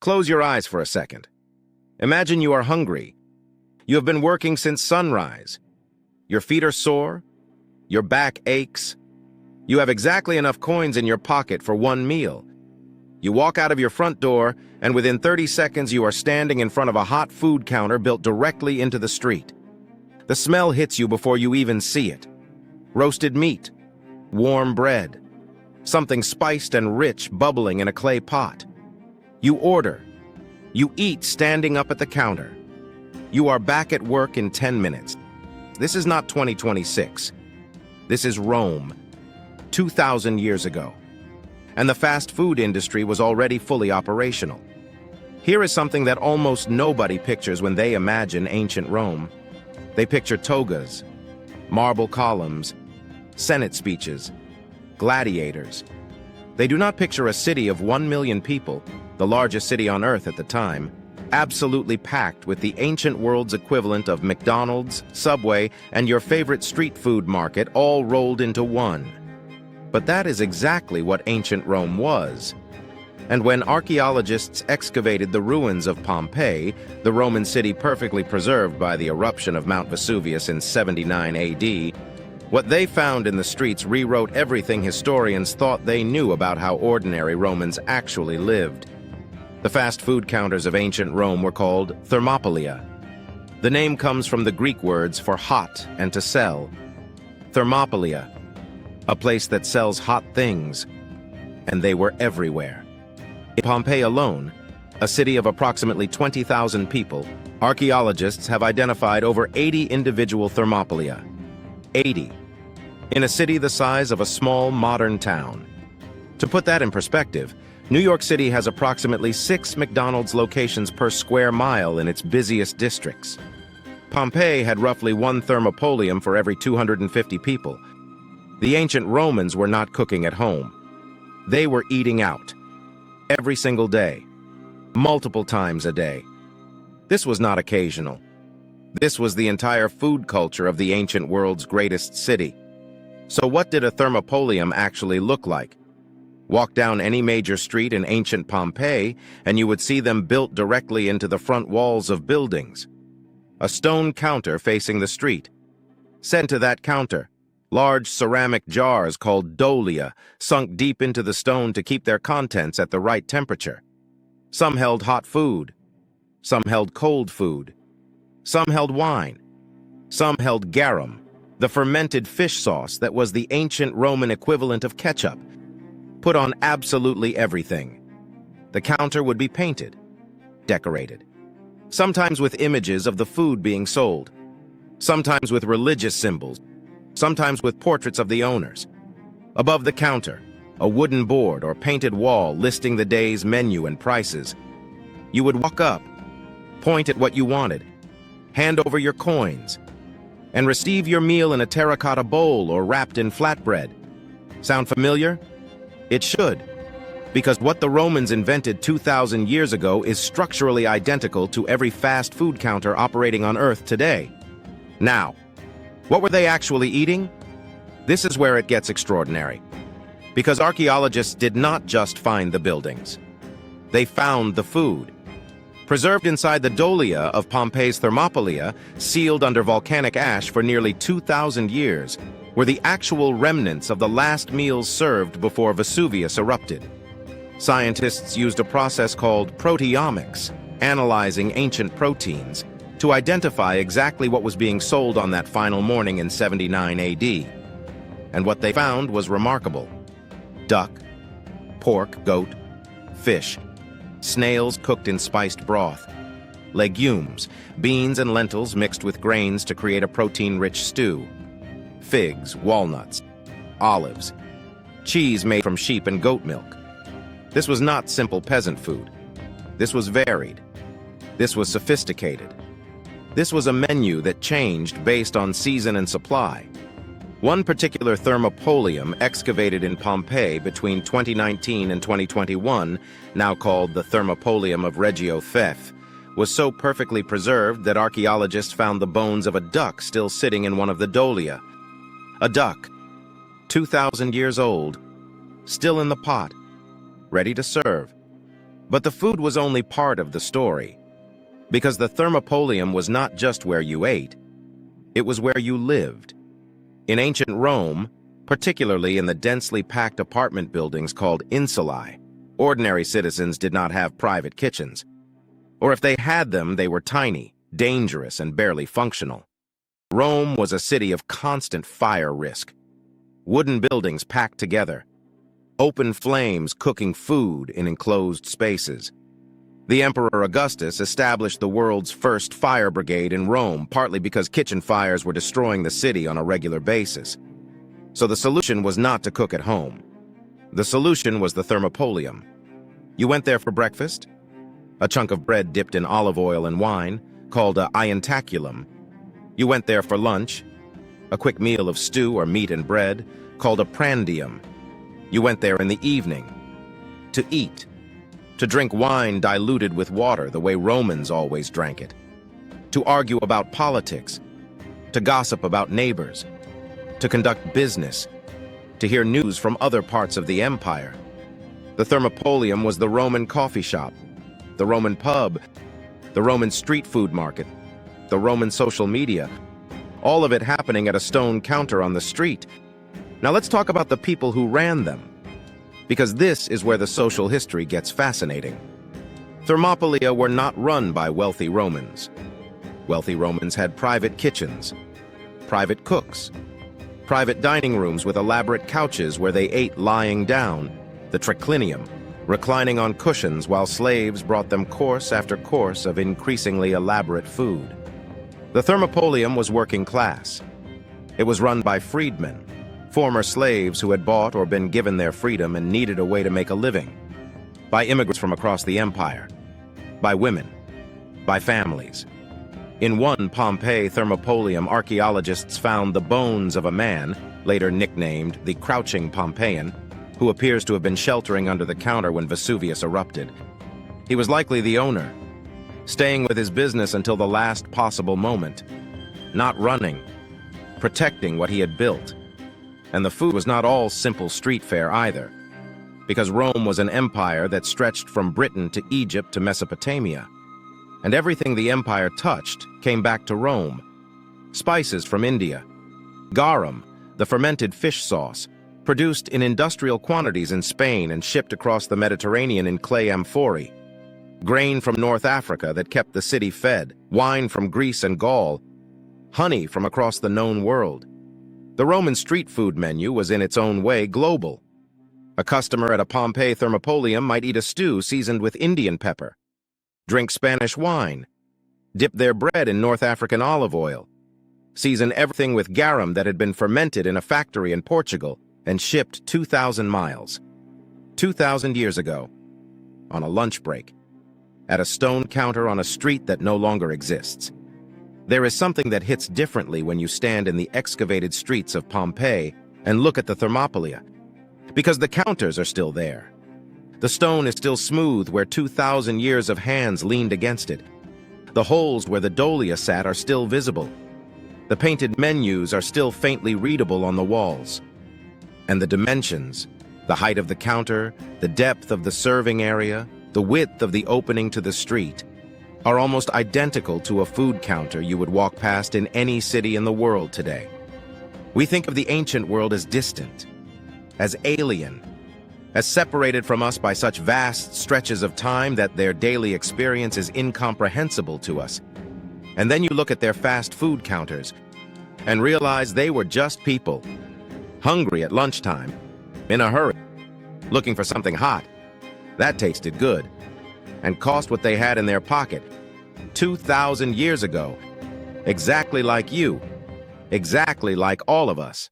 Close your eyes for a second. Imagine you are hungry. You have been working since sunrise. Your feet are sore. Your back aches. You have exactly enough coins in your pocket for one meal. You walk out of your front door, and within 30 seconds you are standing in front of a hot food counter built directly into the street. The smell hits you before you even see it. Roasted meat, warm bread, something spiced and rich bubbling in a clay pot. You order. You eat standing up at the counter. You are back at work in 10 minutes. This is not 2026. This is Rome, 2,000 years ago. And the fast food industry was already fully operational. Here is something that almost nobody pictures when they imagine ancient Rome. They picture togas, marble columns, Senate speeches, gladiators. They do not picture a city of 1 million people, the largest city on Earth at the time, absolutely packed with the ancient world's equivalent of McDonald's, Subway, and your favorite street food market all rolled into one. But that is exactly what ancient Rome was. And when archaeologists excavated the ruins of Pompeii, the Roman city perfectly preserved by the eruption of Mount Vesuvius in 79 AD, what they found in the streets rewrote everything historians thought they knew about how ordinary Romans actually lived. The fast food counters of ancient Rome were called Thermopolia. The name comes from the Greek words for hot and to sell. Thermopolia, a place that sells hot things, and they were everywhere. In Pompeii alone, a city of approximately 20,000 people, archaeologists have identified over 80 individual Thermopolia. 80. In a city the size of a small modern town. To put that in perspective, New York City has approximately 6 McDonald's locations per square mile in its busiest districts. Pompeii had roughly 1 thermopolium for every 250 people. The ancient Romans were not cooking at home. They were eating out. Every single day. Multiple times a day. This was not occasional. This was the entire food culture of the ancient world's greatest city. So what did a thermopolium actually look like? Walk down any major street in ancient Pompeii, and you would see them built directly into the front walls of buildings. A stone counter facing the street. Sent to that counter, large ceramic jars called dolia, sunk deep into the stone to keep their contents at the right temperature. Some held hot food. Some held cold food. Some held wine. Some held garum, the fermented fish sauce that was the ancient Roman equivalent of ketchup, put on absolutely everything. The counter would be painted, decorated, sometimes with images of the food being sold, sometimes with religious symbols, sometimes with portraits of the owners. Above the counter, a wooden board or painted wall listing the day's menu and prices. You would walk up, point at what you wanted, hand over your coins, and receive your meal in a terracotta bowl or wrapped in flatbread. Sound familiar? It should, because what the Romans invented 2,000 years ago is structurally identical to every fast food counter operating on Earth today. Now, what were they actually eating? This is where it gets extraordinary, because archaeologists did not just find the buildings. They found the food. Preserved inside the dolia of Pompeii's Thermopolia, sealed under volcanic ash for nearly 2,000 years, were the actual remnants of the last meals served before Vesuvius erupted. Scientists used a process called proteomics, analyzing ancient proteins, to identify exactly what was being sold on that final morning in 79 AD. And what they found was remarkable. Duck, pork, goat, fish, snails cooked in spiced broth, legumes, beans and lentils mixed with grains to create a protein-rich stew, figs, walnuts, olives, cheese made from sheep and goat milk. This was not simple peasant food. This was varied. This was sophisticated. This was a menu that changed based on season and supply. One particular thermopolium excavated in Pompeii between 2019 and 2021, now called the Thermopolium of Reggio Fef, was so perfectly preserved that archaeologists found the bones of a duck still sitting in one of the dolia. A duck, 2,000 years old, still in the pot, ready to serve. But the food was only part of the story, because the Thermopolium was not just where you ate, it was where you lived. In ancient Rome, particularly in the densely packed apartment buildings called insulae, ordinary citizens did not have private kitchens. Or if they had them, they were tiny, dangerous, and barely functional. Rome was a city of constant fire risk. Wooden buildings packed together, open flames cooking food in enclosed spaces. The Emperor Augustus established the world's first fire brigade in Rome, partly because kitchen fires were destroying the city on a regular basis. So the solution was not to cook at home. The solution was the Thermopolium. You went there for breakfast? A chunk of bread dipped in olive oil and wine, called a ientaculum. You went there for lunch? A quick meal of stew or meat and bread, called a prandium. You went there in the evening to eat, to drink wine diluted with water the way Romans always drank it, to argue about politics, to gossip about neighbors, to conduct business, to hear news from other parts of the empire. The Thermopolium was the Roman coffee shop, the Roman pub, the Roman street food market, the Roman social media, all of it happening at a stone counter on the street. Now let's talk about the people who ran them, because this is where the social history gets fascinating. Thermopolia were not run by wealthy Romans. Wealthy Romans had private kitchens, private cooks, private dining rooms with elaborate couches where they ate lying down, the triclinium, reclining on cushions while slaves brought them course after course of increasingly elaborate food. The Thermopolium was working class. It was run by freedmen, former slaves who had bought or been given their freedom and needed a way to make a living, by immigrants from across the empire, by women, by families. In one Pompeii Thermopolium, archaeologists found the bones of a man, later nicknamed the Crouching Pompeian, who appears to have been sheltering under the counter when Vesuvius erupted. He was likely the owner, staying with his business until the last possible moment, not running, protecting what he had built. And the food was not all simple street fare either, because Rome was an empire that stretched from Britain to Egypt to Mesopotamia, and everything the empire touched came back to Rome. Spices from India, garum, the fermented fish sauce, produced in industrial quantities in Spain and shipped across the Mediterranean in clay amphorae, grain from North Africa that kept the city fed, wine from Greece and Gaul, honey from across the known world. The Roman street food menu was in its own way global. A customer at a Pompeii Thermopolium might eat a stew seasoned with Indian pepper, drink Spanish wine, dip their bread in North African olive oil, season everything with garum that had been fermented in a factory in Portugal and shipped 2,000 miles. 2,000 years ago, on a lunch break, at a stone counter on a street that no longer exists. There is something that hits differently when you stand in the excavated streets of Pompeii and look at the Thermopolia, because the counters are still there. The stone is still smooth where 2,000 years of hands leaned against it. The holes where the dolia sat are still visible. The painted menus are still faintly readable on the walls. And the dimensions, the height of the counter, the depth of the serving area, the width of the opening to the street, are almost identical to a food counter you would walk past in any city in the world today. We think of the ancient world as distant, as alien, as separated from us by such vast stretches of time that their daily experience is incomprehensible to us. And then you look at their fast food counters and realize they were just people, hungry at lunchtime, in a hurry, looking for something hot. That tasted good, and cost what they had in their pocket 2,000 years ago, exactly like you, exactly like all of us.